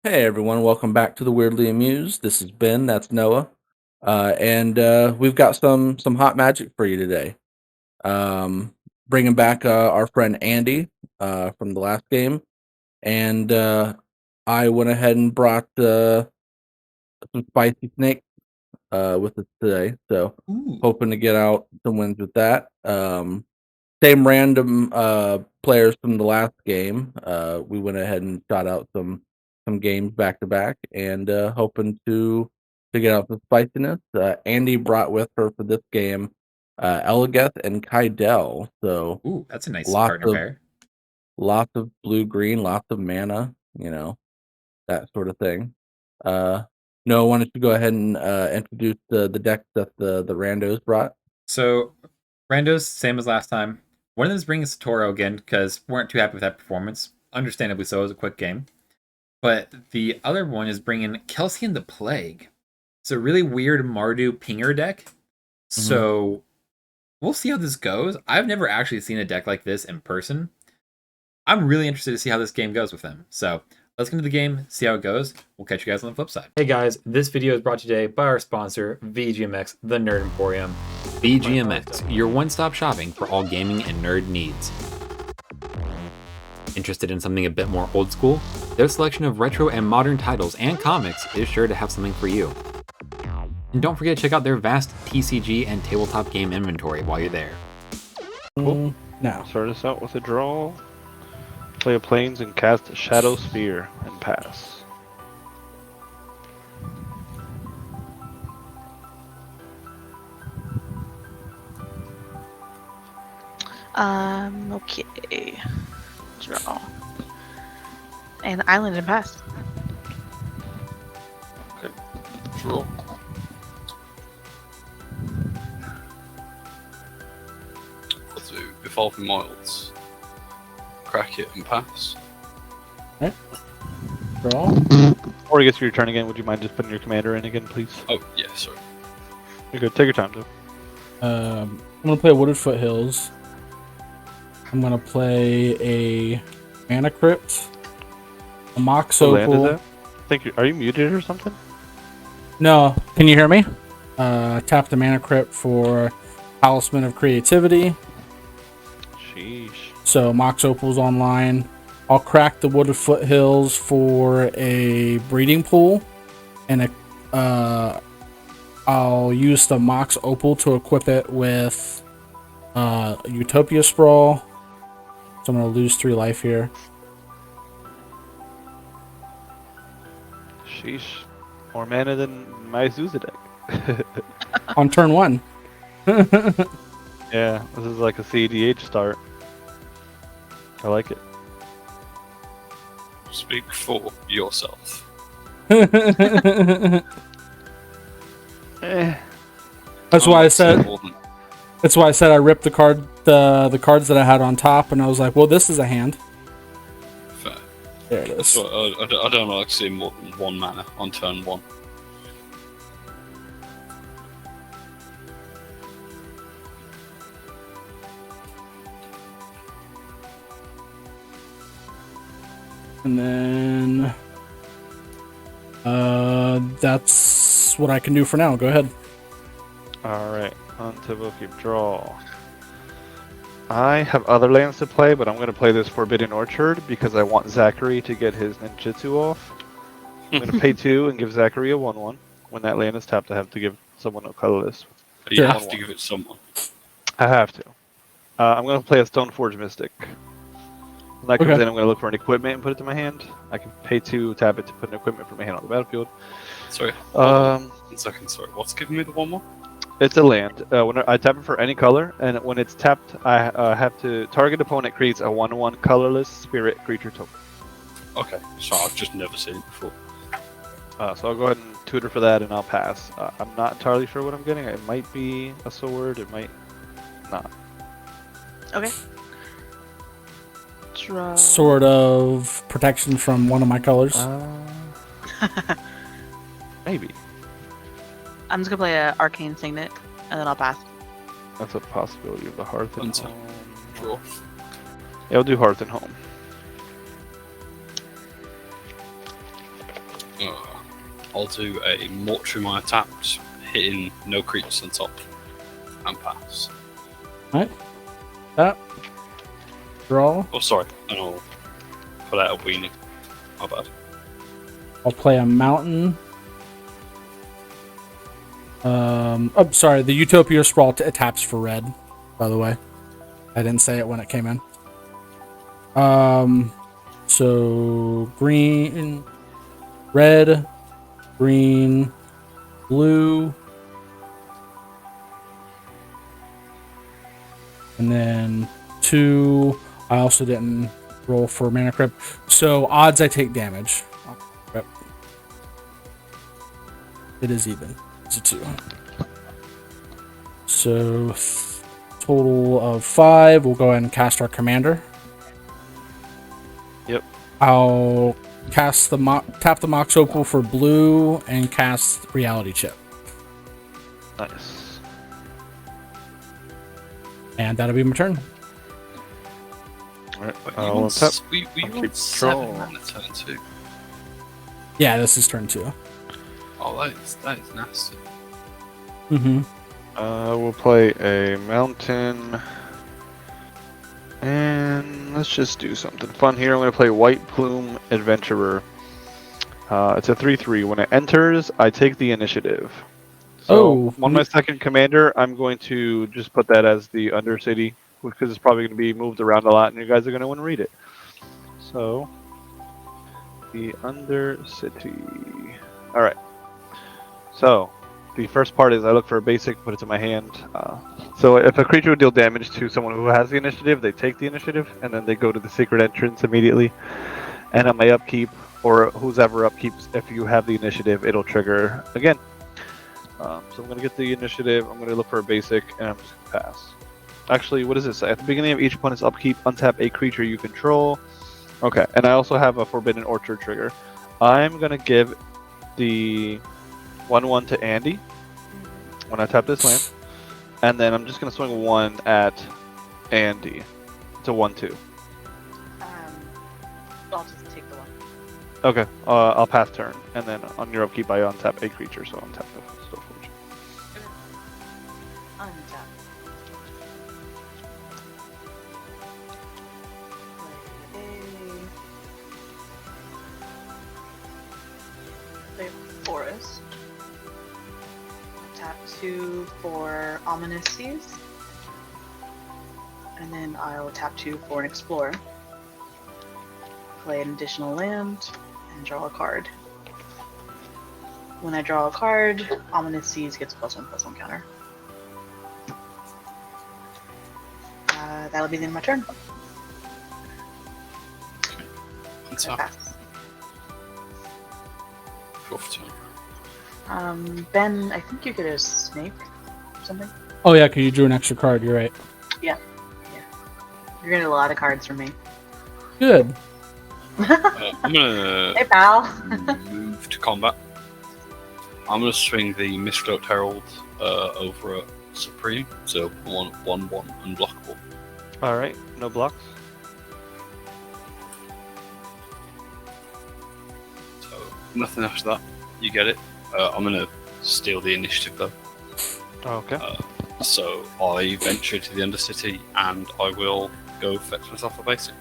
Hey everyone, welcome back to the Weirdly Amused. This is Ben, that's Noah, and we've got some hot magic for you today. Um, Bringing back our friend Andy from the last game, and I went ahead and brought some spicy snake with us today. So Ooh. hoping to get out some wins with that. Same random players from the last game. We went ahead and shot out some games back to back, and hoping to get out the spiciness. Andy brought with her for this game Elegeth+Kydele. So Ooh, that's a nice lots partner of pair. lots of blue green, lots of mana. That sort of thing. Uh, Noah, why don't you go ahead and introduce the decks that the randos brought? So, Randos, same as last time. One of them is bringing Satoru again because we weren't too happy with that performance. Understandably so, it was a quick game. But the other one is bringing Kelsien the Plague. It's a really weird Mardu pinger deck. Mm-hmm. So, we'll see how this goes. I've never actually seen a deck like this in person. I'm really interested to see how this game goes with them. So, let's get into the game, see how it goes. We'll catch you guys on the flip side. Hey guys, this video is brought today by our sponsor, VGMX, the Nerd Emporium. VGMX, your one-stop shopping for all gaming and nerd needs. Interested in something a bit more old school? Their selection of retro and modern titles and comics is sure to have something for you. And don't forget to check out their vast TCG and tabletop game inventory while you're there. Cool. Now, Start us out with a draw. Play a planes and cast a Shadow Sphere and pass. Okay. Draw. And island and pass. Okay. Draw. I'll do Evolving Wilds. Crack it and pass. draw. Before you get to your turn again, would you mind just putting your commander in again, please? Oh, yeah, sorry. You're good. Take your time, though. I'm gonna play Wooded Foothills. I'm gonna play a Mana Crypt, a Mox What land is Opal. that? Are you muted or something? No, can you hear me? Tap the Mana Crypt for Talisman of Creativity. Sheesh. So Mox Opal's online. I'll crack the Wooded Foothills for a breeding pool, and I'll use the Mox Opal to equip it with Utopia Sprawl. So I'm going to lose 3 life here. Sheesh. More mana than my Zuza deck. On turn 1. Yeah, this is like a CEDH start. I like it. Speak for yourself. Eh. That's why I said. More than- That's why I said I ripped the cards that I had on top, and I was like, "Well, this is a hand." Fair. There it is. So, I don't like seeing more than 1 mana on turn 1. And then, that's what I can do for now. Go ahead. Alright, on to book your draw. I have other lands to play, but I'm going to play this Forbidden Orchard because I want Zachary to get his ninjutsu off. I'm going to pay 2 and give Zachary a 1/1. When that land is tapped, I have to give someone a colorless. You Yeah. have to give it someone. I have to. I'm going to play a Stoneforge Mystic. When that comes Okay. in, I'm going to look for an equipment and put it to my hand. I can pay 2, tap it to put an equipment from my hand on the battlefield. Sorry. Um, 1 second, sorry. What's giving me the 1/1? It's a land. When I tap it for any color, and when it's tapped, I have to target opponent creates a 1/1 colorless spirit creature token. Okay, so I've just never seen it before. So I'll go ahead and tutor for that, and I'll pass. I'm not entirely sure what I'm getting. It might be a sword. It might not. Okay. Draw. Sort of protection from one of my colors. Maybe. I'm just gonna play a Arcane Signet, and then I'll pass. That's a possibility of the Hearth and Untap. Home. Draw. Yeah, I'll do Hearth and Home. I'll do a mortuary my attack, just hitting no creatures on top, and pass. Alright. Tap. Draw. Oh, sorry, and I'll put out a weenie. My bad. I'll play a mountain. Oh, sorry. The Utopia Sprawl taps for red, by the way. I didn't say it when it came in. So green, red, green, blue, and then 2. I also didn't roll for mana crypt. So odds I take damage. Yep. It is even. It's a 2. So total of 5. We'll go ahead and cast our commander. Yep. I'll cast tap the Mox Opal for blue and cast Reality Chip. Nice. And that'll be my turn. Alright, But I'll tap. we I'll want keep 7 draw. mana turn 2. Yeah, this is turn 2. Oh, that is nasty. Mm-hmm. We'll play a mountain. And let's just do something fun here. I'm going to play White Plume Adventurer. It's a 3/3. When it enters, I take the initiative. So on my second commander, I'm going to just put that as the Undercity, because it's probably going to be moved around a lot, and you guys are going to want to read it. So, the Undercity. All right. So, the first part is I look for a basic, put it to my hand. So if a creature would deal damage to someone who has the initiative, they take the initiative, and then they go to the secret entrance immediately. And on my upkeep, or who's ever upkeeps, if you have the initiative, it'll trigger again. So I'm going to get the initiative, I'm going to look for a basic, and I'm just going to pass. Actually, what does it say? At the beginning of each opponent's upkeep, untap a creature you control. Okay, and I also have a Forbidden Orchard trigger. I'm going to give the 1/1 to Andy when I tap this land. And then I'm just going to swing 1 at Andy. It's a 1/2. I'll just take the 1. Okay, I'll pass turn. And then on your upkeep, I untap a creature, so untap the Stoneforge. Untap. Play a forest. Tap 2 for Ominous Seas. And then I'll tap 2 for an Explorer. Play an additional land and draw a card. When I draw a card, Ominous Seas gets +1/+1 counter. That'll be the end of my turn. I Untap. pass. Go for turn. Ben, I think you get a snake or something. Oh yeah, because you drew an extra card. You're right. You're getting a lot of cards from me. Good. I'm gonna Hey, pal. move to combat. I'm gonna swing the Mistcloaked Herald over at Supreme, so 1/1 unblockable. Alright, no blocks. So nothing after that. You get it. I'm gonna steal the initiative though. Okay. So I venture to the Undercity and I will go fetch myself a basic.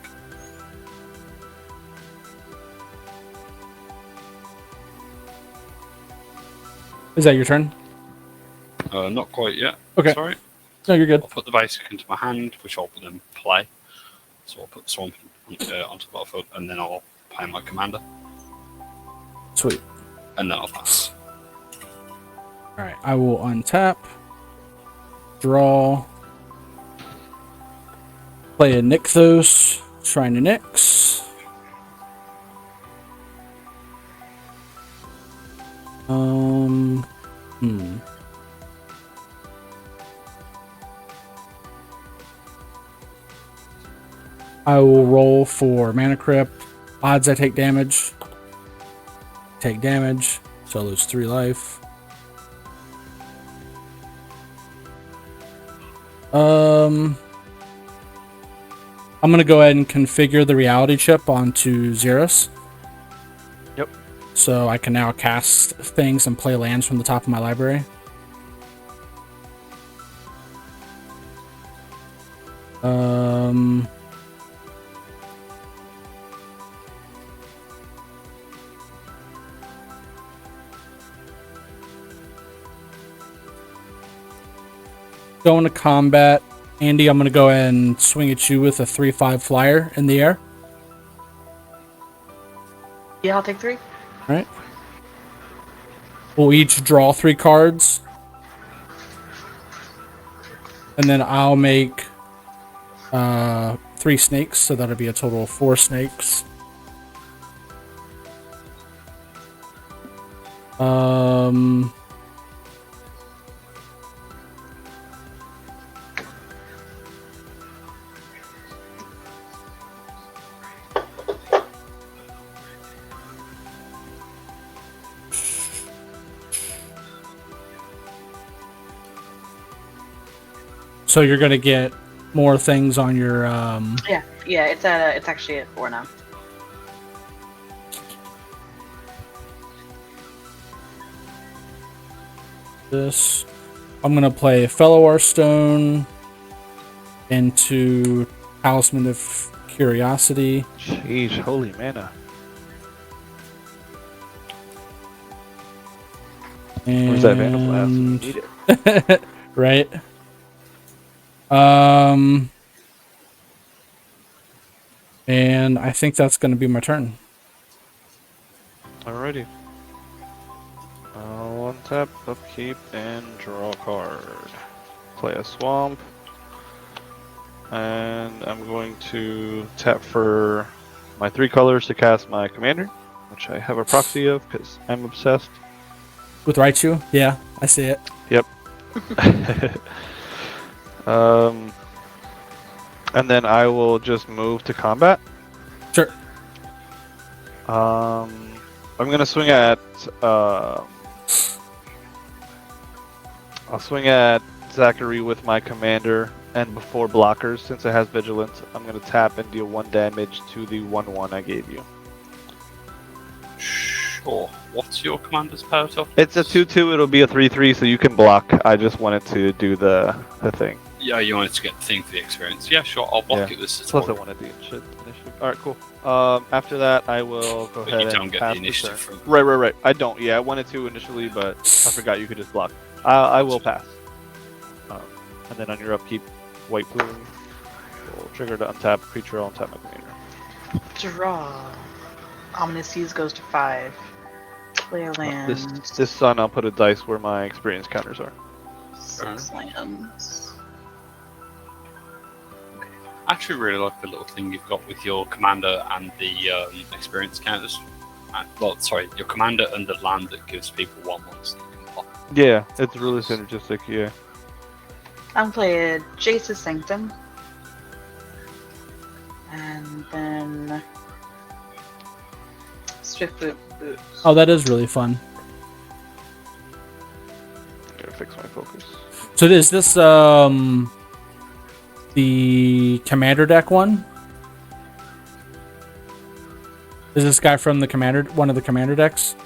Is that your turn? Not quite yet. Okay. Sorry. No, you're good. I'll put the basic into my hand, which I'll then play. So I'll put the Swamp onto the battlefield, and then I'll play my commander, Sweet. and then I'll pass. All right. I will untap. Draw. Play a Nykthos. Shrine to Nyx. I will roll for Mana Crypt. Odds I take damage. Take damage, so I lose 3 life. I'm gonna go ahead and configure the reality chip onto Xyris. Yep. so I can now cast things and play lands from the top of my library. Going to combat. Andy, I'm going to go ahead and swing at you with a 3/5 flyer in the air. Yeah, I'll take 3. All right. We'll each draw 3 cards. And then I'll make 3 snakes, so that'll be a total of 4 snakes. So you're gonna get more things on your Yeah, it's actually at 4 now. this. I'm gonna play Fellow Hearthstone into Talisman of Curiosity. Jeez, holy mana. Where's that Vandal Blast? We And need it. right. And I think that's going to be my turn. Alrighty. I'll untap, upkeep, and draw a card. Play a swamp. And I'm going to tap for my 3 colors to cast my commander, which I have a proxy of because I'm obsessed. With Raichu? Yeah, I see it. Yep. And then I will just move to combat. Sure. I'm gonna swing at. I'll swing at Zachary with my commander, and before blockers, since it has vigilance, I'm gonna tap and deal 1 damage to the 1/1 I gave you. Sure. What's your commander's power toughness? It's a 2/2. It'll be a 3/3, so you can block. I just wanted to do the thing. Yeah, you wanted to get the thing for the experience. Yeah, sure. I'll block Yeah. it this Plus, I turn. wanted the initiative. All right, cool. After that, I will go But ahead you don't and get pass the the initiative turn. from. Right. I don't. Yeah, I wanted to initially, but I forgot you could just block. I will pass. And then on your upkeep, White Plume will trigger to untap creature. I'll untap my commander. Draw. Ominous Seas goes to 5. Play a land. This sun, I'll put a dice where my experience counters are. 6 lands. I actually really like the little thing you've got with your commander and the experience counters. Your commander and the land that gives people 1/1 so you can block. Yeah, it's really synergistic. Yeah. I'm playing Jace's Sanctum. And then Swiftfoot Boots. Oh, that is really fun. I'm gonna fix my focus. So is this the commander deck one? Is this guy from the commander, one of the commander decks?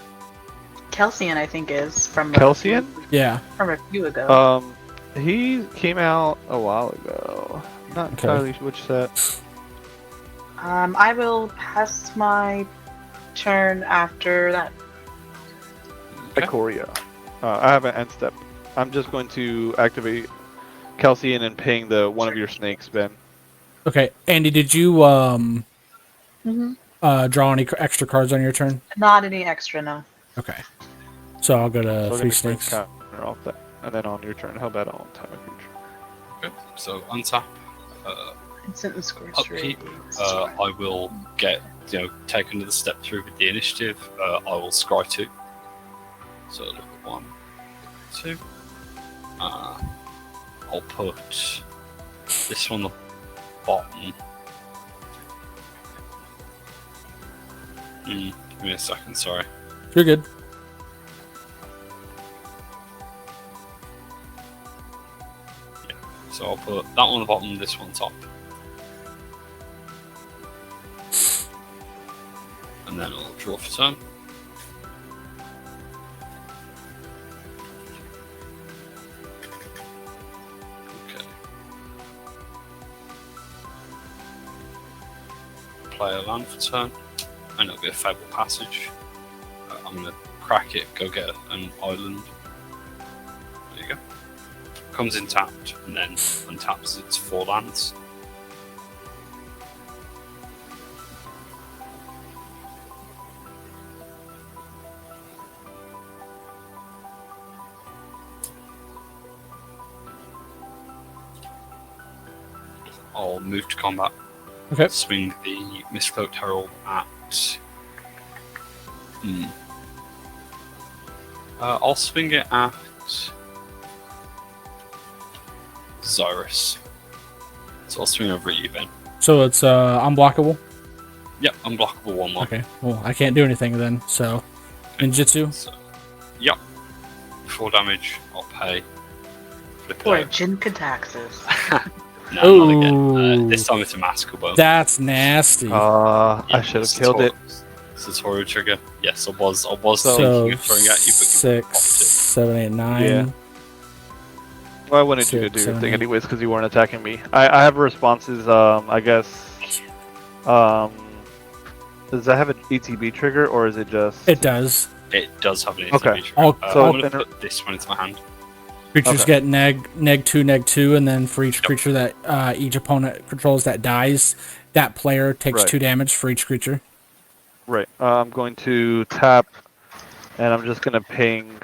Kelsien, I think, is from Kelsien? Yeah. from a few ago. He came out a while ago. Not Okay. entirely sure which set. I will pass my turn after that. Okay. Ikoria. I have an end step. I'm just going to activate Kelsien and ping the one of your snakes, Ben. Okay, Andy, did you draw any extra cards on your turn? Not any extra, no. Okay. So I'll go to So 3 snakes. counter off that. And then on your turn, how about on time of creature? Okay, so untap. Instant and score Upkeep. I will take another step through with the initiative. I will scry 2. So look at 1, 2. I'll put this on the bottom. Give me a second, sorry. You're good. So I'll put that one on the bottom, this one top. And then I'll draw for turn. play a land for turn, and it'll be a Fable Passage. I'm going to crack it, go get an island. There you go. Comes in tapped, and then untaps its 4 lands. I'll move to combat. Okay. Swing the Mistcloaked Herald at. I'll swing it at Xyris. So I'll swing over at you, Ben. So it's unblockable. Yep, unblockable 1/1. Okay. Well, I can't do anything then. So ninjutsu. So, yep. 4 damage. I'll pay. Flip it Or out. Jinka taxes. No, not again. Ooh. This time it's a Massacre Bone. That's nasty. I should have killed it. Satoru trigger. Yes, I was so thinking of throwing at you, but you 6, popped 7, 8, 9. Yeah. Well, I wanted you to 6, do your 7, thing 8. anyways because you weren't attacking me. I have responses. I guess. Does that have an ETB trigger or is it just? It does. it. It does have an Okay. ATB trigger. I'll- So I'm going to inter- put this one into my hand. Creatures Okay. get neg 2, and then for each creature that each opponent controls that dies, that player takes Right. 2 damage for each creature. Right. I'm going to tap, and I'm just gonna ping.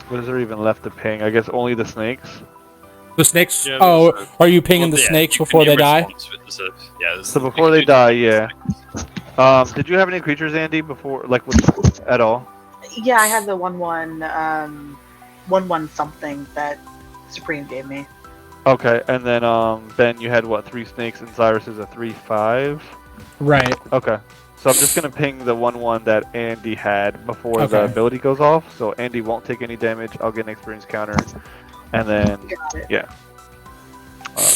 What is there even left to ping? I guess only the snakes. The snakes. Yeah, Oh, there's are you pinging Well, the yeah, snakes you can before they get die? response to it. There's So a- before they die, yeah. Did you have any creatures, Andy, before, like, at all? Yeah, I had the 1/1, 1/1 something that Supreme gave me. Okay, and then Ben, you had what, 3 snakes, and Xyris is a 3/5. Right. Okay, so I'm just gonna ping the 1/1 that Andy had before the Okay. ability goes off. So Andy won't take any damage. I'll get an experience counter, and then Got it.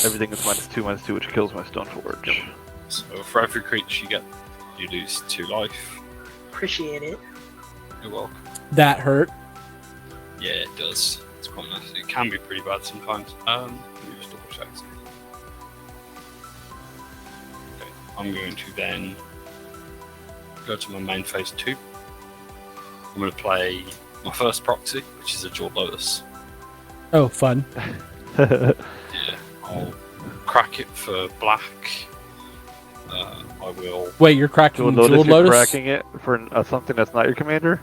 everything is -2/-2, which kills my Stoneforge. So for every creature you get, you lose 2 life. Appreciate it. You're welcome. That hurt. Yeah, it does. It's quite nice. It can be pretty bad sometimes. Let me just double check. Okay, I'm going to then go to my main phase 2. I'm going to play my first proxy, which is a Jeweled Lotus. Oh, fun. Yeah, I'll crack it for black. I will. Wait, you're cracking Jeweled Jeweled Lotus, Lotus? you're cracking it for something that's not your commander?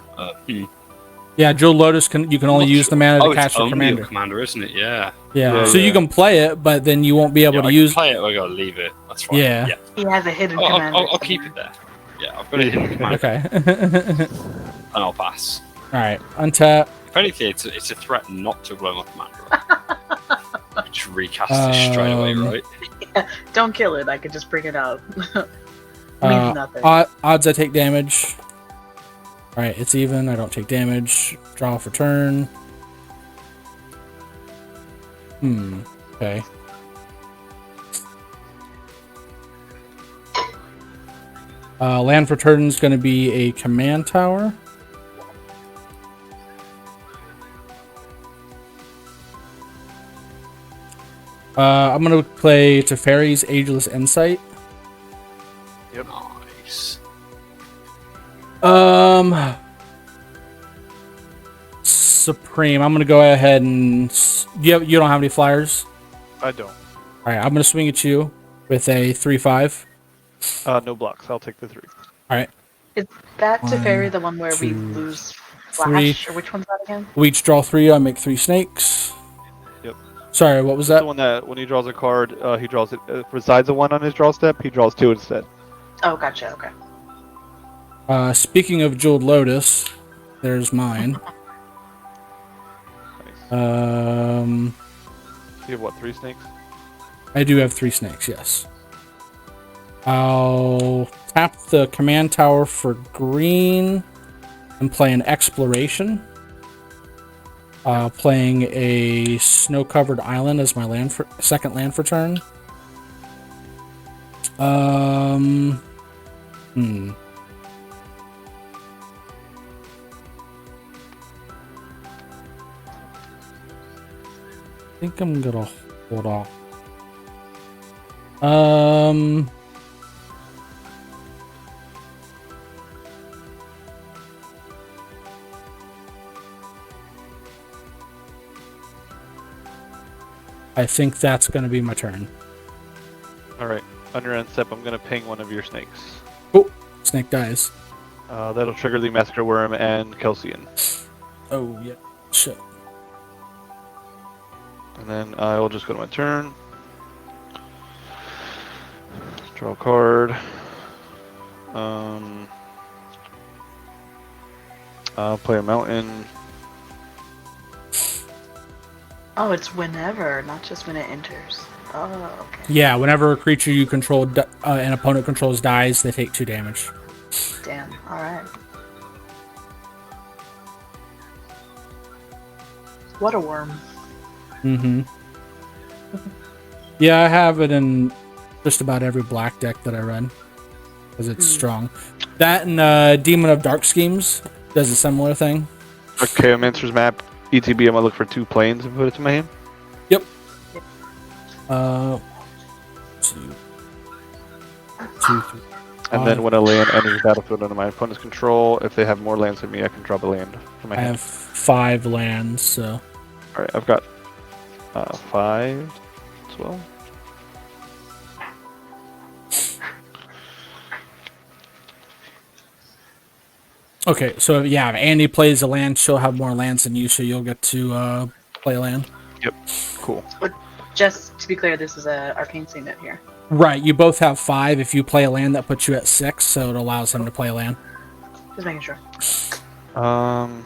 Yeah, Jeweled Lotus you can only use the mana to it's cast your only commander. a commander, isn't it? Yeah. Yeah. Yeah, So you yeah. can play it, but then you won't be able Yeah, to I use. can play it. I gotta leave it. That's fine. Yeah. Yeah. He has a hidden I'll, commander. I'll keep it there. Yeah, I've got a hidden commander, Okay. and I'll pass. All right. Untap. If anything, it's a threat not to blow my commander up. Which recast it straight away, right? Don't kill it. I could just bring it out. Means nothing. Odds I take damage. All right, it's even. I don't take damage. Draw for turn. Okay. Land for turn is going to be a command tower. I'm going to play Teferi's Ageless Insight. Nice. Supreme. I'm gonna go ahead and you don't have any flyers. I don't. All right, I'm gonna swing at you with a 3/5. No blocks. I'll take the 3. All right, Is that One, Teferi the one where we 2, lose 3. Flash? Or which one's that again? we each draw 3. I make 3 snakes. Yep. Sorry, what was The that? one that when he draws a card, he draws it. Resides a 1 on his draw step. He draws 2 instead. Oh, gotcha. Okay. Speaking of Jeweled Lotus, there's mine. You have what, 3 snakes? I do have 3 snakes. Yes. I'll tap the command tower for green and play an exploration. Playing a snow-covered island as my second land for turn. I think I'm gonna hold off. I think that's going to be my turn. All right. On your end step, I'm going to ping one of your snakes. Oh, snake dies. That'll trigger the Massacre Worm and Kelsien. Oh, yeah. Shit. And then I will just go to my turn. Draw a card. I'll play a mountain. Oh, it's whenever, not just when it enters. Oh, okay. Yeah, whenever a creature you control, an opponent controls dies, they take 2 damage. Damn. All right. What a worm. Mm-hmm. Yeah, I have it in just about every black deck that I run because it's strong. That and Demon of Dark Schemes does a similar thing. Okay, Chaomancer's map. ETB, I'm gonna look for 2 planes and put it to my hand. Yep. 2, 3. And then when a land enters the battlefield under my opponent's control, if they have more lands than me, I can drop a land from my I hand. have 5 lands, so Alright, I've got 5 as well. okay. So yeah, if Andy plays a land, she'll have more lands than you, so you'll get to play a land. Yep, cool. But just to be clear, this is a arcane signet here. Right. You both have 5. If you play a land, that puts you at 6, so it allows him to play a land. Just making sure. Alrighty.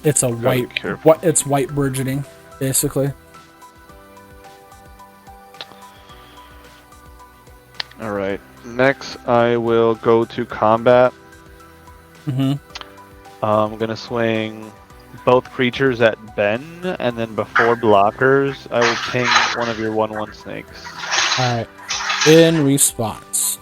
It's a Gotta be white. careful. It's white burgeoning, basically. Alright. Next, I will go to combat. Mm-hmm. I'm gonna swing both creatures at Ben, and then before blockers, I will ping one of your 1/1 snakes. All right. In response.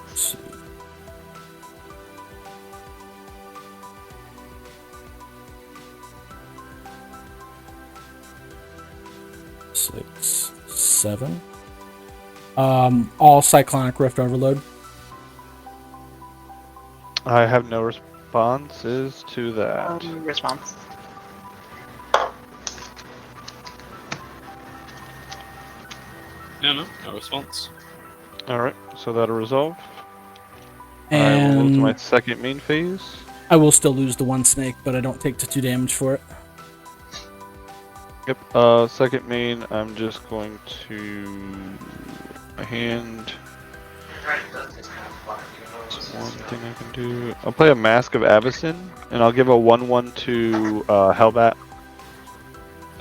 Let's see. Six, 7. All Cyclonic Rift Overload. I have no responses to that. Response. Yeah, no response. Alright, so that'll resolve. I will move to And my second main phase. I will still lose the 1 snake, but I don't take the 2 damage for it. Yep, second main, I'm just going to... my hand... One thing I can do... I'll play a Mask of Avacyn, and I'll give a 1/1 to Hellbat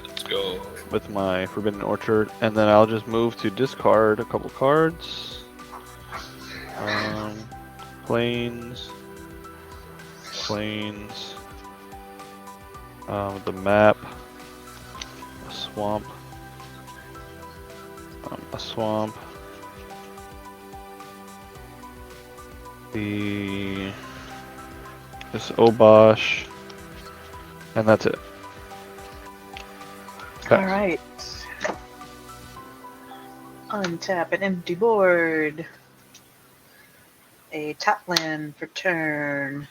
Let's go. with my Forbidden Orchard, and then I'll just move to discard a couple cards. Plains. The map. A swamp. A swamp. This Obosh, and that's it. All right. Untap an empty board. A tap land for turn.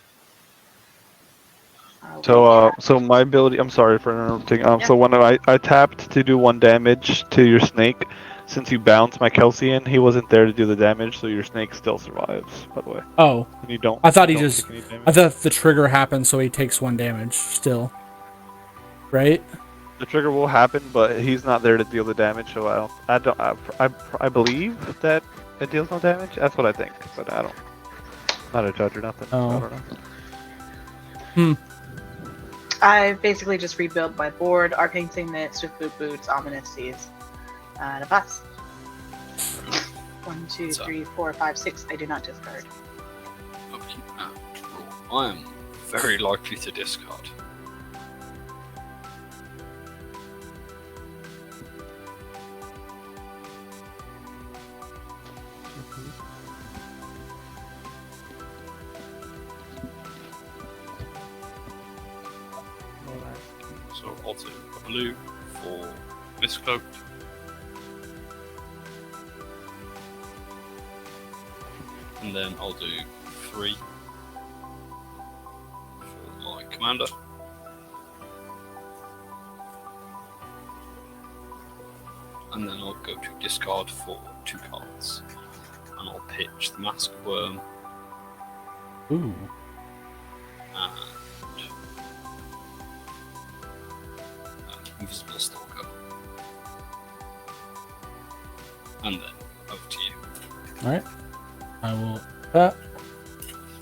So my ability. I'm sorry for interrupting. So when I tapped to do 1 damage to your snake, since you bounced my Kelsien, he wasn't there to do the damage, so your snake still survives. By the way. Oh. And you don't. I thought he don't just. take any damage. I thought the trigger happened, so he takes 1 damage still. Right? The trigger will happen, but he's not there to deal the damage, so I believe that it deals no damage. That's what I think, but I don't. Not a judge or nothing. Oh. I don't know. I basically just rebuilt my board. Arcane Signet, Swift Boot Boots, Ominous Seas. And a pass. 1, 2, 3, 4, 5, 6. I do not discard. Okay, I am very likely to discard. So I'll do a blue for Mistcloaked. And then I'll do 3 for my commander. And then I'll go to discard for 2 cards. And I'll pitch the Mask Worm Ooh. and Invisible Stalker. And then over to you. All right. I will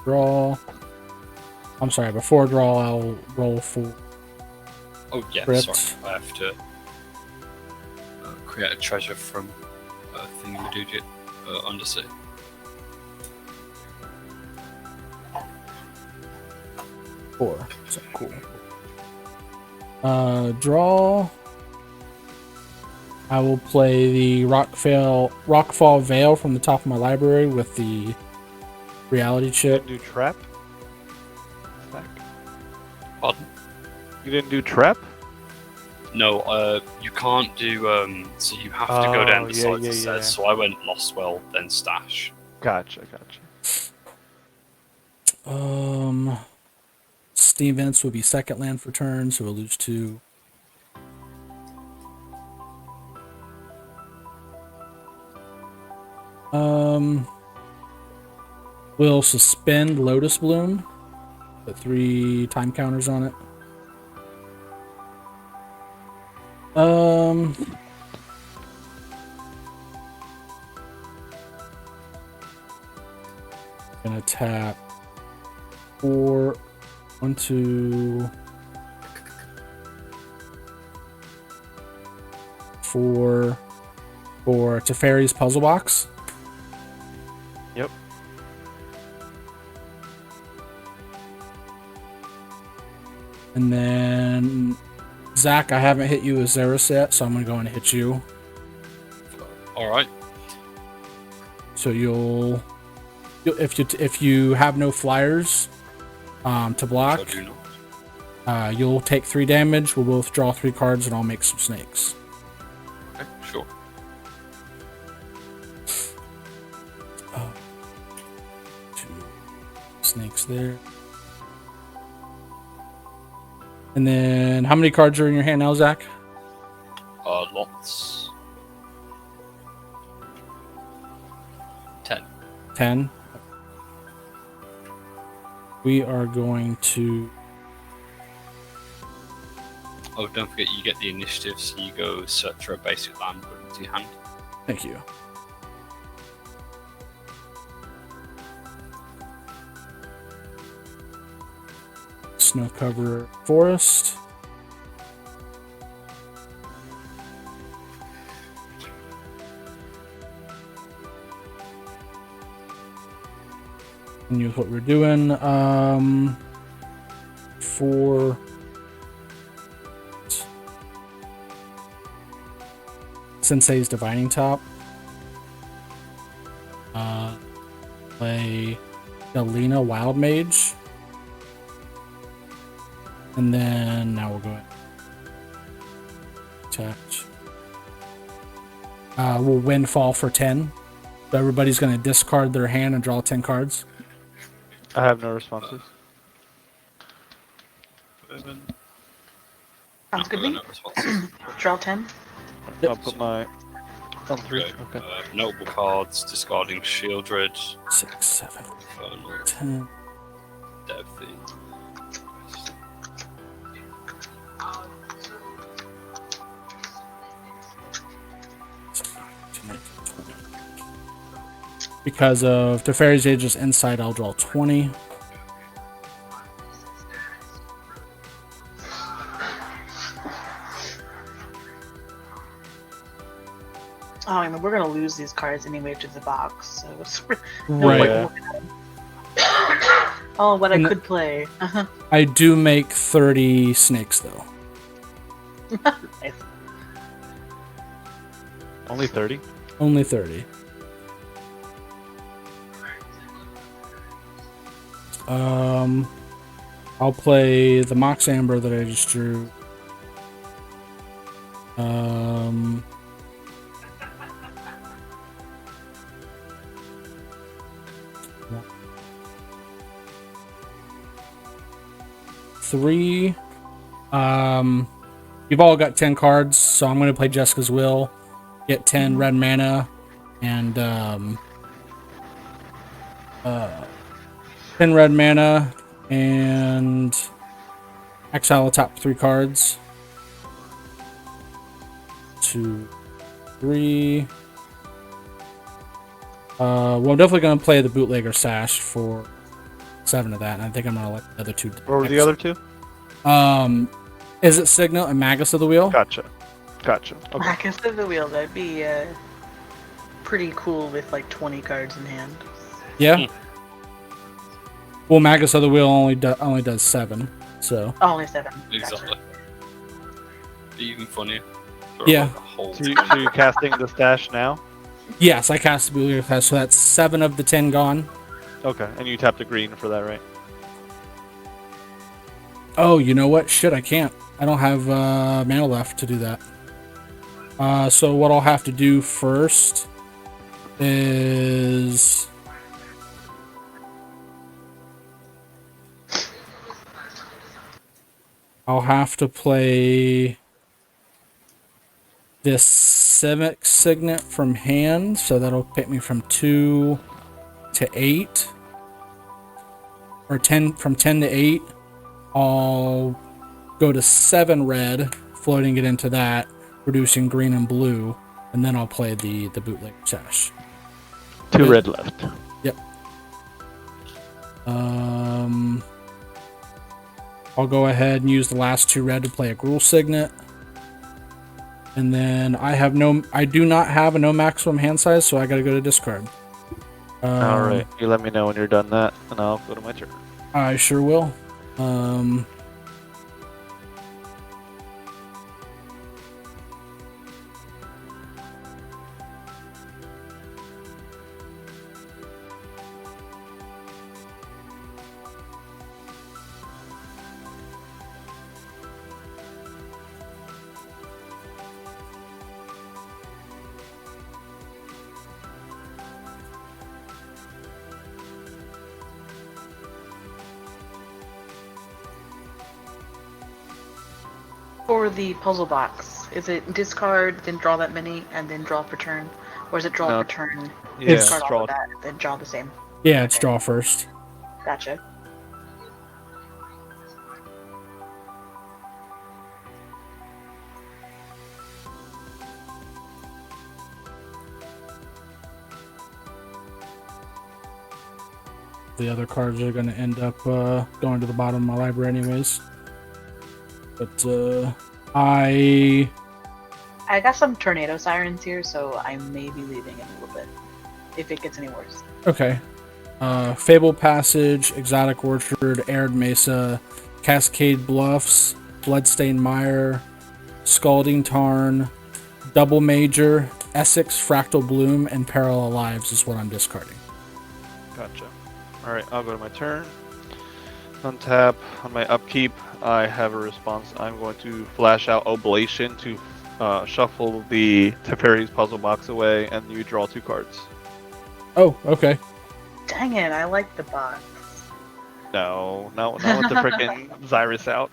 draw. I'm sorry. Before draw, I'll roll for. Oh yeah, Crit. sorry. I have to create a treasure from Thingamadoogie Undersea. Four. So cool. Draw. I will play the Rockfall Veil from the top of my library with the reality chip. Do trap? Back. Pardon? You didn't do trap? No, you can't do. So you have to go down Oh, the yeah, sides yeah, it says. yeah. So I went Lostwell, then Stash. Gotcha. Steam Vents will be second land for turn, so we'll lose 2. We'll suspend Lotus Bloom. Put 3 time counters on it. Gonna tap 4, 1, 2, 4 for Teferi's Puzzle Box. Yep. And then Zach, I haven't hit you with Xyris yet, so I'm gonna go and hit you. All right. So if you have no flyers to block, I do not. you'll take 3 damage. We'll both draw 3 cards, and I'll make some snakes. Okay, sure. Two snakes there. And then, how many cards are in your hand now, Zach? Lots. 10. 10. We are going to. Oh, don't forget you get the initiative, so you go search for a basic land, put it into your hand. Thank you. Snow cover forest. And use what we're doing. For Sensei's Divining Top. Play Galena Wild Mage. And then now we'll go ahead. Attach. We'll Windfall for 10. So everybody's going to discard their hand and draw 10 cards. I have no responses. Sounds good to me. No responses. Draw 10. I'll put my on 3. Okay. Notable cards, discarding Shieldred, 6, 7, Infernal, 10. Devi. Because of Teferi's Aegis Insight, I'll draw 20. Oh, I mean, we're gonna lose these cards anyway to the box, so it's Right. Oh, what I And could play. I do make 30 snakes, though. Nice. Only 30? Only 30. I'll play the Mox Amber that I just drew. Um, three. You've all got 10 cards, so I'm going to play Jessica's Will, get 10 red mana, and 10 red mana, and exile the top 3 cards. 2, 3. Well, I'm definitely going to play the Bootlegger Sash for 7 of that, and I think I'm going to let the other 2. What were the other two? Is it Signal and Magus of the Wheel? Gotcha. Okay. Magus of the Wheel, that'd be pretty cool with like 20 cards in hand. Yeah. Well, Magus of the Wheel only does 7, so. Oh, only 7. Exactly. Gotcha. Be even funnier. Throw Yeah. like a whole So you're casting the stash now? Yes, I cast the Bootlegger Sash, so that's 7 of the 10 gone. Okay, and you tapped the green for that, right? Oh, you know what? Shit, I can't. I don't have mana left to do that. So what I'll have to do first is I'll have to play this Civic Signet from hand, so that'll pick me from 2 to 8. Or 10 from 10 to 8. I'll go to 7 red, floating it into that, reducing green and blue, and then I'll play the Bootlegger Sash. 2 red left. Yep. I'll go ahead and use the last 2 red to play a Gruul Signet. And then I do not have a no maximum hand size, so I gotta go to discard. Alright, you let me know when you're done that, and I'll go to my turn. I sure will. For the puzzle box, is it discard, then draw that many, and then draw per turn? Or is it draw No. per turn, Yeah, discard all draw. of that, then draw the same? Yeah, it's draw first. Gotcha. The other cards are going to end up going to the bottom of my library anyways. But I got some Tornado Sirens here, so I may be leaving in a little bit. If it gets any worse. Okay. Fable Passage, Exotic Orchard, Arid Mesa, Cascade Bluffs, Bloodstained Mire, Scalding Tarn, Double Major, Essex Fractal Bloom, and Parallel Lives is what I'm discarding. Gotcha. Alright, I'll go to my turn. Untap. On my upkeep, I have a response. I'm going to flash out Oblation to shuffle the Teferi's puzzle box away, and you draw 2 cards. Oh, okay. Dang it, I like the box. No, not with the freaking Xyris out.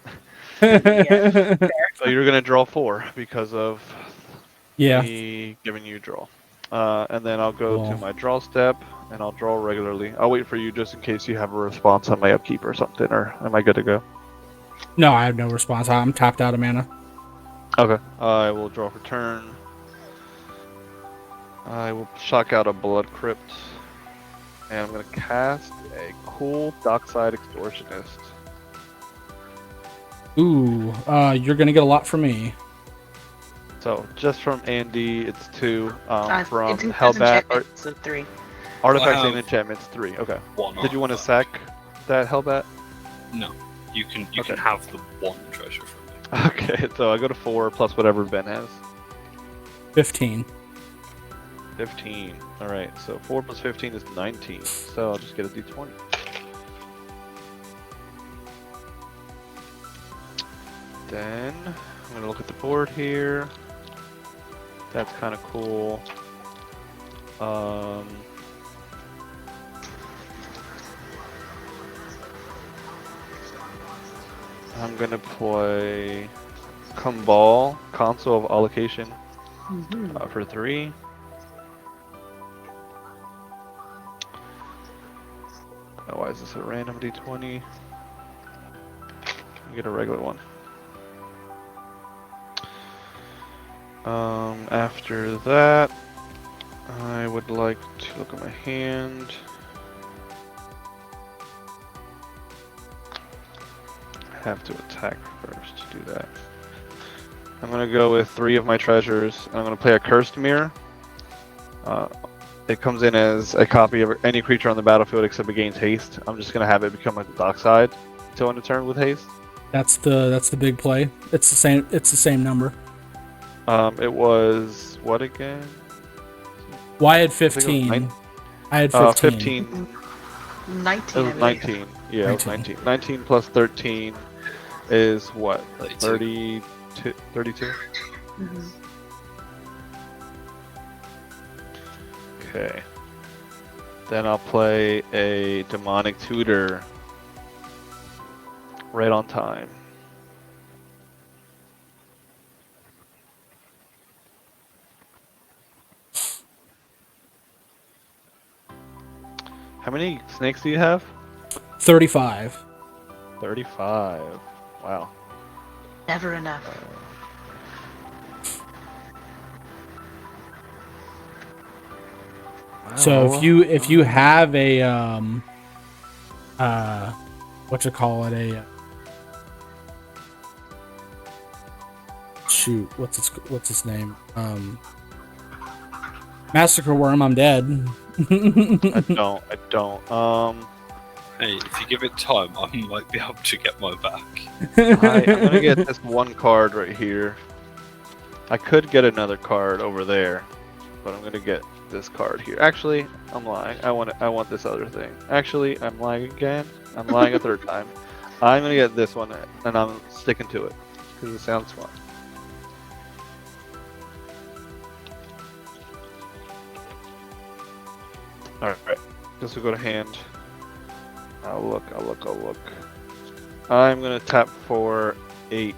Yeah, So you're gonna draw 4 because of Yeah. me giving you draw. And then I'll go to Cool. my draw step, and I'll draw regularly. I'll wait for you just in case you have a response on my upkeep or something, or am I good to go? No, I have no response. I'm tapped out of mana. Okay. I will draw for turn. I will shock out a Blood Crypt. And I'm going to cast a cool Dockside Extortionist. Ooh, you're gonna get a lot from me. So, just from Andy, it's 2. From it's Hellbat, enchantment, so 3. Artifacts Wow. and Enchantments, 3. Okay. one. Did you want to artifact. sack that Hellbat? No. You can Okay. have the 1 treasure from me. Okay, so I go to 4 plus whatever Ben has. 15. 15. Alright, so 4 plus 15 is 19. So I'll just get a d20. Then I'm gonna look at the board here. That's kind of cool. I'm gonna play Kumbal, Console of Allocation, for 3. Oh, why is this a random d20? You get a regular one. After that, I would like to look at my hand. I have to attack first to do that. I'm gonna go with 3 of my treasures. I'm gonna play a Cursed Mirror. It comes in as a copy of any creature on the battlefield except it gains haste. I'm just gonna have it become like a Dockside until end of turn with haste. That's the big play. It's the same. It's the same number. It was what again? Well, I had think it was 15. nine- I had 15. 15. 19. It was 19. Yeah, it was 19. 19 plus 13 is what? 32. 32? Mhm. Okay. Then I'll play a Demonic Tutor. Right on time. How many snakes do you have? 35. 35. Wow. Never enough. So if you have a what you call it, a shoot, what's its name? Massacre Worm, I'm dead. I don't. Hey, if you give it time, I might be able to get my back. I'm gonna get this one card right here. I could get another card over there, but I'm gonna get this card here. Actually, I'm lying. I want this other thing. Actually, I'm lying again. I'm lying a third time. I'm gonna get this one, and I'm sticking to it because it sounds fun. All right, this will go to hand. I'll look. I'm gonna tap for 8.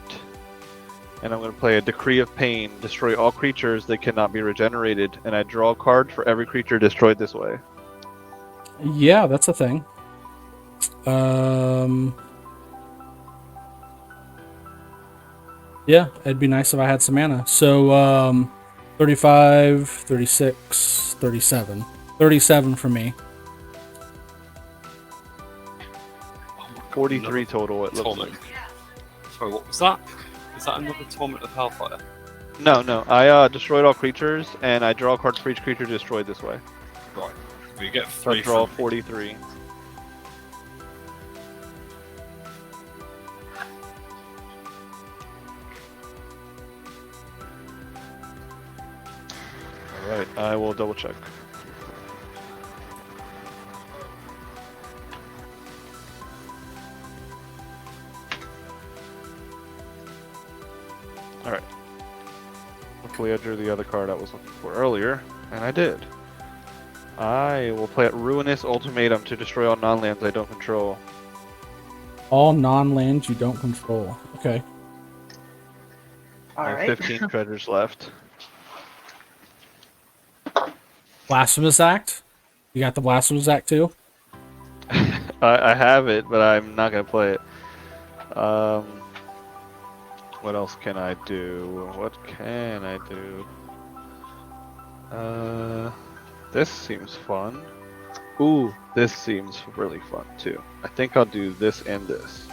And I'm going to play a Decree of Pain. Destroy all creatures that cannot be regenerated. And I draw a card for every creature destroyed this way. Yeah, that's a thing. Yeah, it'd be nice if I had some mana. So 35, 36, 37. 37 for me. 43 total, it looks Torment. like. Sorry, what was that? Is that another Torment of Hellfire? No. I destroyed all creatures, and I draw a card for each creature destroyed this way. Right. We get So I 3 draw from 43. Alright, I will double check. Alright. Hopefully I drew the other card I was looking for earlier, and I did. I will play a Ruinous Ultimatum to destroy all non-lands I don't control. All non-lands you don't control. Okay. I have Alright. 15 treasures left. Blasphemous Act? You got the Blasphemous Act too? I have it, but I'm not gonna play it. What else can I do? This seems fun. Ooh, this seems really fun too. I think I'll do this and this.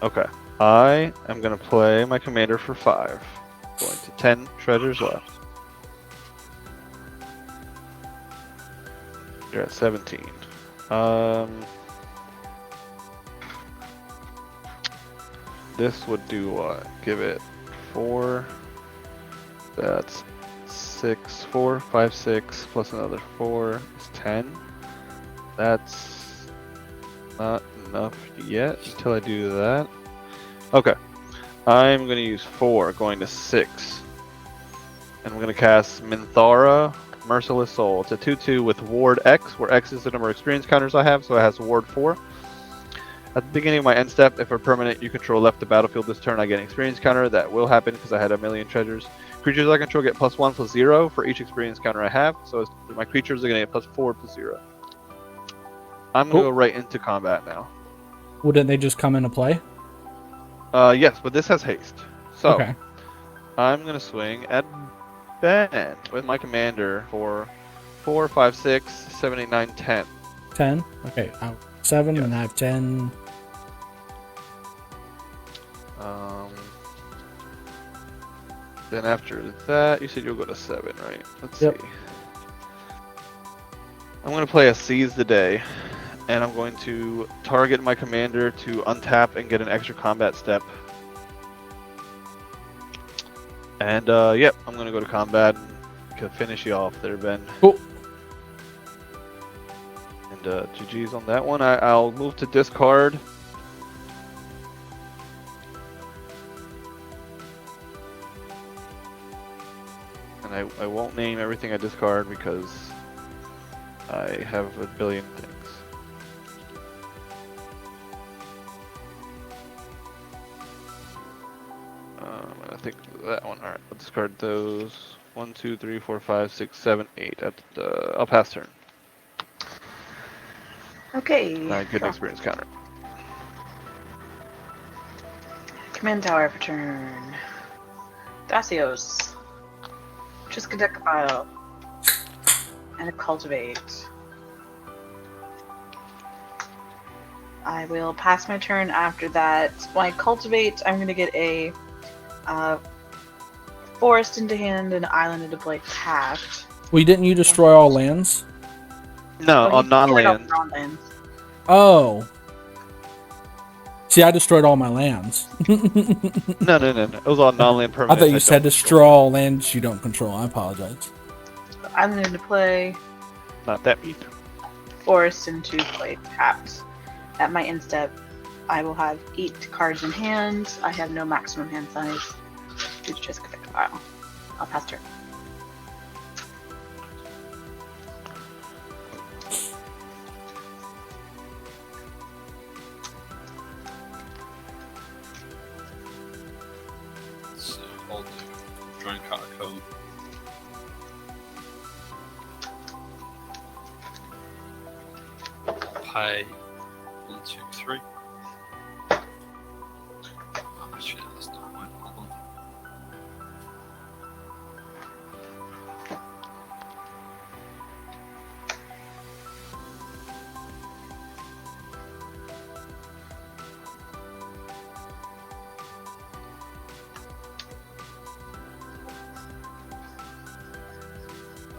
Okay. I am gonna play my commander for 5. Going to 10 treasures left. You're at 17. This would do what? Give it 4. That's 6, 4, 5, 6, plus another 4 is 10. That's not enough yet until I do that. Okay. I'm going to use 4, going to 6. And I'm going to cast Minthara, Merciless Soul. It's a 2/2 with Ward X, where X is the number of experience counters I have, so it has Ward 4. At the beginning of my end step, if a permanent you control left the battlefield this turn, I get an experience counter. That will happen because I had a million treasures. Creatures I control get +1/+0 for each experience counter I have, so my creatures are going to get +4/+0. I'm going to go right into combat now. Wouldn't they just come into play? Yes, but this has haste. So, Okay. I'm going to swing at Ben with my commander for 4, 5, 6, 7, 8, 9, 10. 10. Okay. 7, Yes. and I have 10. Then after that, you said you'll go to 7, right? Let's Yep. see. I'm going to play a Seize the Day, and I'm going to target my commander to untap and get an extra combat step. And yep, I'm going to go to combat and finish you off there, Ben. Cool. And GG's on that one. I'll move to discard. And I won't name everything I discard because I have a billion things. I think that one. Alright, I'll discard those. 1, 2, 3, 4, 5, 6, 7, 8. I'll pass turn. Okay. I get an experience counter. Command tower for turn. Dacios. Triskaidekapile. And a cultivate. I will pass my turn after that. When I cultivate, I'm going to get a forest into hand and an island into play tapped. Well, didn't you destroy all lands? No, Oh, you on destroyed all non-land. non-lands. Oh. See, I destroyed all my lands. No. It was on non-land I permanent. thought you said destroy all lands you don't control. I apologize. Island into play, Not that deep. forest into play tapped. At my end step, I will have 8 cards in hand. I have no maximum hand size. It's just a file. I'll pass turn. So I'll do Drone Catacomb. Pay 1, 2, 3. Oh shit, that's not right. Hold on.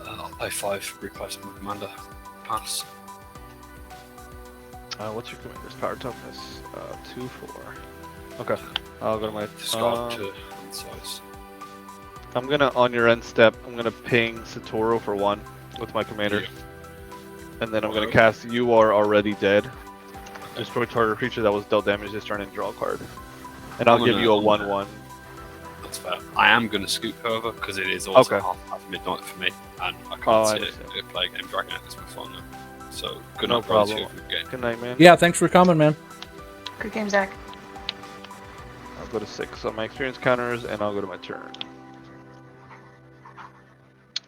I'll pay 5, replace my commander. Pass. What's your commander's power toughness? 2, 4. Okay, I'll go to my. Discard to hand size. I'm gonna on your end step. I'm gonna ping Satoru for 1 with my commander, Yeah. and then I'm gonna cast You Are Already Dead. Destroy target creature that was dealt damage this turn and draw a card. And I'll I'm give gonna- you a I'm 1/1. That's fair. I am going to scoop over because it is also Okay. half past midnight for me, and I can't Oh, I sit understand. and play a game Dragon Age before now. So good No night, brothers. problem. Have a good game. Good night, man. Yeah, thanks for coming, man. Good game, Zach. I'll go to 6 on my experience counters, and I'll go to my turn.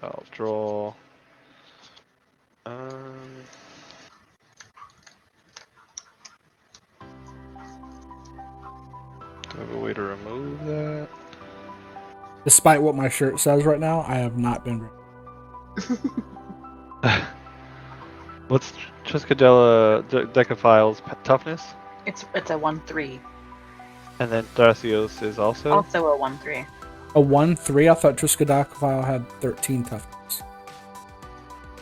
I'll draw. Do I have a way to remove that? Despite what my shirt says right now, I have not been. What's Triskaidele Decaphile's toughness? It's a 1/3. And then Tharasios is also? Also a 1/3. A 1/3. I thought Triskaidekapile had 13 toughness.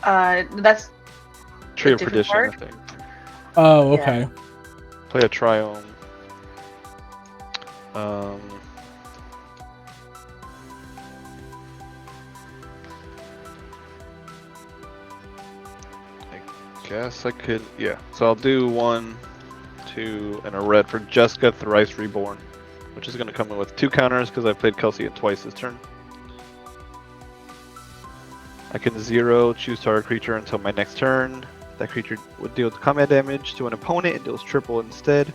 That's Tree of different Perdition, card? I think. Oh, Yeah. okay. Play a Triome. I guess I could, yeah. So I'll do 1, 2, and a red for Jessica Thrice Reborn, which is going to come in with 2 counters because I played Kelsien twice this turn. I can 0 choose target creature until my next turn. That creature would deal combat damage to an opponent and deals triple instead,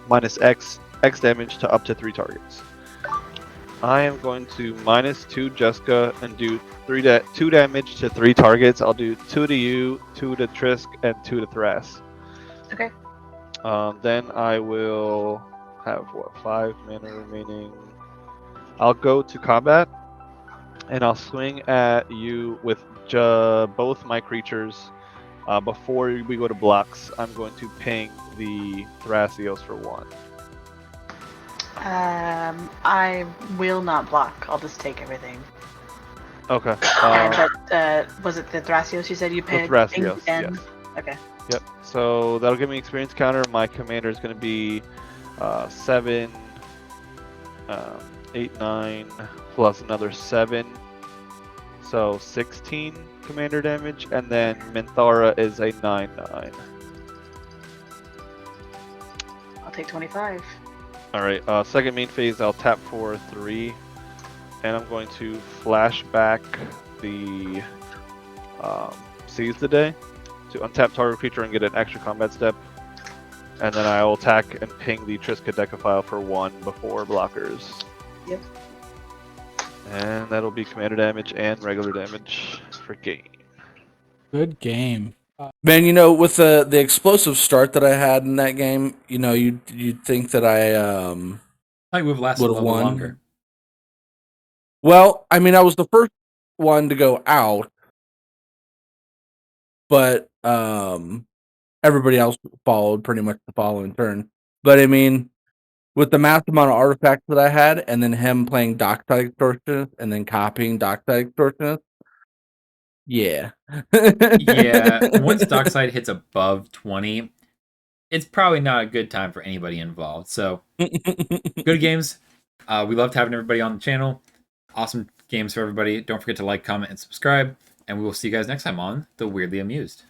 minus X damage to up to 3 targets. I am going to -2 Jessica and do 2 damage to 3 targets. I'll do 2 to you, 2 to Trisk, and 2 to Thras. Okay. Then I will have 5 mana remaining. I'll go to combat, and I'll swing at you with both my creatures. Before we go to blocks, I'm going to ping the Thrasios for 1. I will not block. I'll just take everything. Okay. Was it the Thrasios you said you The paid? Thrasios, And... yes. Okay. Yep. So that'll give me experience counter. My commander is going to be 7, 8, 9, plus another 7. So 16 commander damage, and then Minthara is a 9/9. I'll take 25. Alright, second main phase, I'll tap for 3, and I'm going to flash back the Seize the Day to untap target creature and get an extra combat step. And then I will attack and ping the Triska Decaphile for 1 before blockers. Yep. And that'll be commander damage and regular damage for game. Good game. Man, with the explosive start that I had in that game, you'd think that I I would have lasted a would have little bit won. longer. Well, I mean, I was the first one to go out, but everybody else followed pretty much the following turn. But I mean, with the massive amount of artifacts that I had, and then him playing Dockside Extortionist, and then copying Dockside Extortionist, yeah. Yeah, once Dockside hits above 20, it's probably not a good time for anybody involved. So, good games. We loved having everybody on the channel. Awesome games for everybody. Don't forget to like, comment, and subscribe. And we will see you guys next time on The Weirdly Amused.